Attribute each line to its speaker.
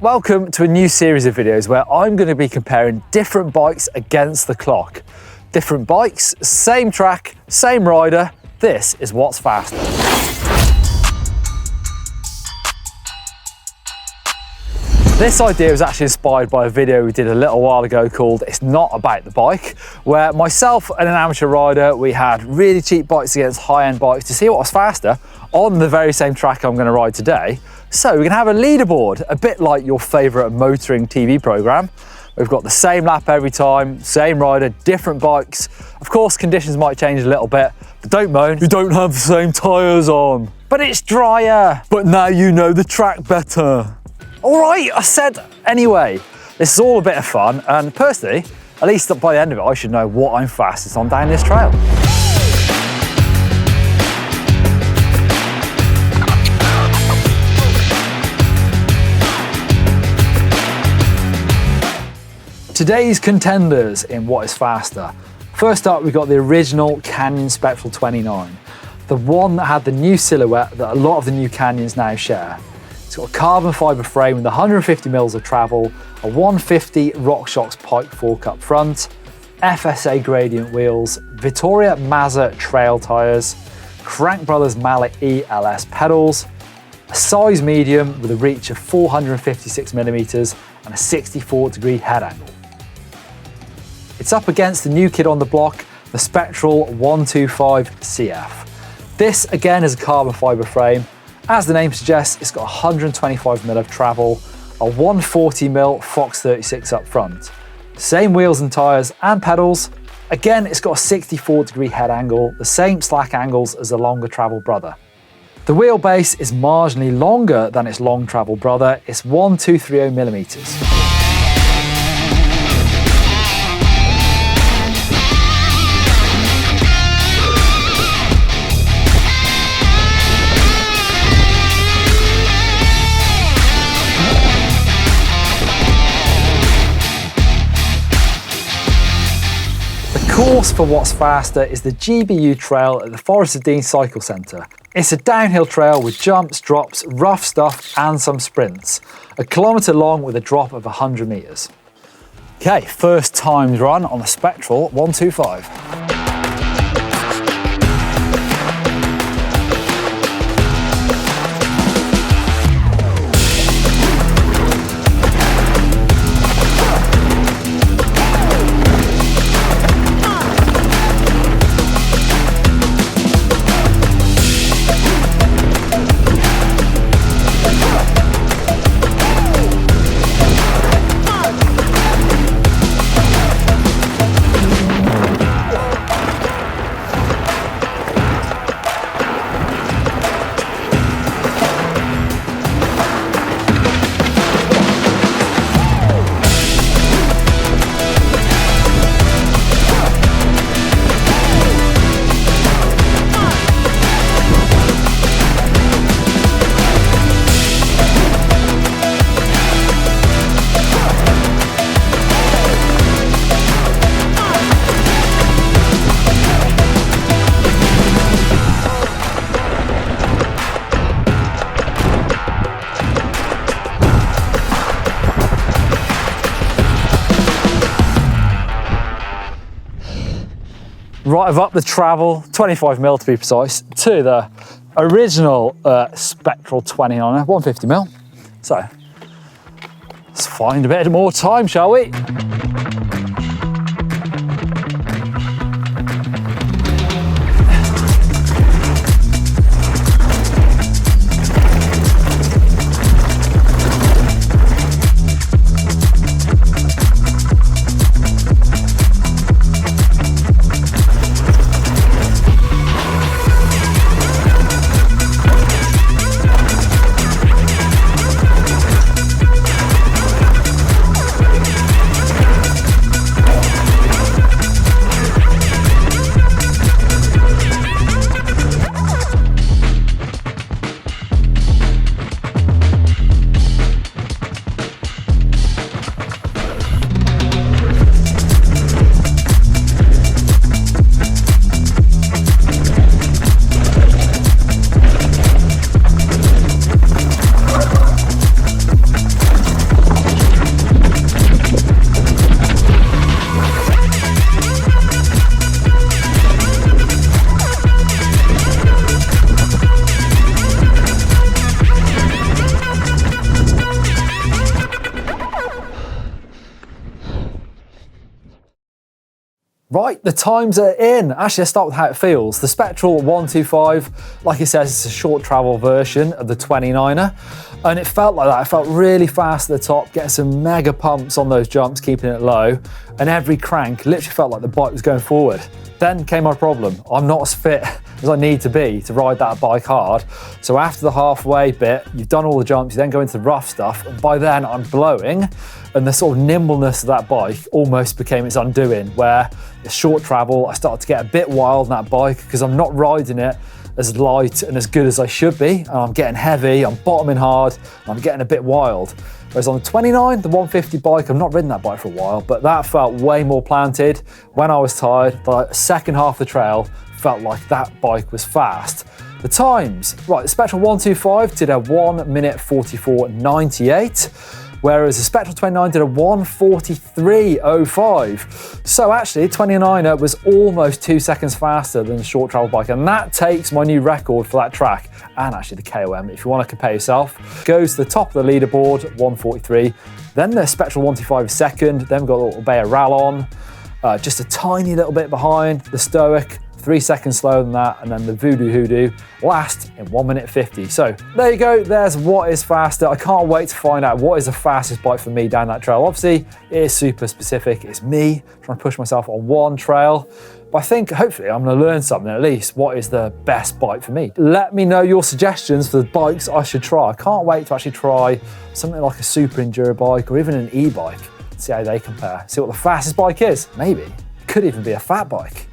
Speaker 1: Welcome to a new series of videos where I'm going to be comparing different bikes against the clock. Different bikes, same track, same rider. This is what's faster. This idea was actually inspired by a video we did a little while ago called It's Not About the Bike, where myself and an amateur rider, we had really cheap bikes against high-end bikes to see what was faster on the very same track I'm going to ride today. So we're going to have a leaderboard, a bit like your favourite motoring TV programme. We've got the same lap every time, same rider, different bikes. Of course, conditions might change a little bit, but don't moan, you don't have the same tyres on. But it's drier. But now you know the track better. All right, I said anyway. This is all a bit of fun, and personally, at least by the end of it, I should know what I'm fastest on down this trail. Today's contenders in what is faster. First up, we've got the original Canyon Spectral 29, the one that had the new silhouette that a lot of the new Canyons now share. It's got a carbon fibre frame with 150mm of travel, a 150 RockShox Pike fork up front, FSA gradient wheels, Vittoria Mazza trail tyres, Crank Brothers Mallet ELS pedals, a size medium with a reach of 456mm and a 64-degree head angle. It's up against the new kid on the block, the Spectral 125CF. This again is a carbon fibre frame. As the name suggests, it's got 125mm of travel, a 140mm Fox 36 up front. Same wheels and tyres and pedals. Again, it's got a 64-degree head angle, the same slack angles as the longer travel brother. The wheelbase is marginally longer than its long travel brother. It's 1230mm. The course for what's faster is the GBU trail at the Forest of Dean Cycle Centre. It's a downhill trail with jumps, drops, rough stuff and some sprints. 1 kilometre long with a drop of 100 metres. Okay, first times run on the Spectral 125. Right, I've upped the travel, 25mm to be precise, to the original Spectral 29, 150mm. So, let's find a bit more time, shall we? Right, the times are in. Actually, let's start with how it feels. The Spectral 125, like it says, it's a short travel version of the 29er. And it felt like that. It felt really fast at the top, getting some mega pumps on those jumps, keeping it low. And every crank literally felt like the bike was going forward. Then came my problem. I'm not as fit as I need to be to ride that bike hard. So after the halfway bit, you've done all the jumps, you then go into the rough stuff. And by then I'm blowing, and the sort of nimbleness of that bike almost became its undoing, where it's short travel, I started to get a bit wild on that bike because I'm not riding it as light and as good as I should be. And I'm getting heavy, I'm bottoming hard, and I'm getting a bit wild. Whereas on the 29, the 150 bike, I've not ridden that bike for a while, but that felt way more planted. When I was tired, the second half of the trail felt like that bike was fast. The times, right, the Spectral 125 did a 1 minute 44.98, whereas the Spectral 29 did a 1:43.05. So actually, the 29er was almost 2 seconds faster than the short travel bike, and that takes my new record for that track, and actually the KOM, if you want to compare yourself. Goes to the top of the leaderboard, 1:43. Then the Spectral 125 is second, then we've got a little Bay of Rallon, just a tiny little bit behind the Stoic, 3 seconds slower than that, and then the Voodoo Hoodoo last in 1 minute 50. So there you go, there's what is faster. I can't wait to find out what is the fastest bike for me down that trail. Obviously, it is super specific. It's me trying to push myself on one trail. But I think hopefully I'm gonna learn something at least. What is the best bike for me? Let me know your suggestions for the bikes I should try. I can't wait to actually try something like a super enduro bike or even an e-bike. See how they compare. See what the fastest bike is. Maybe it could even be a fat bike.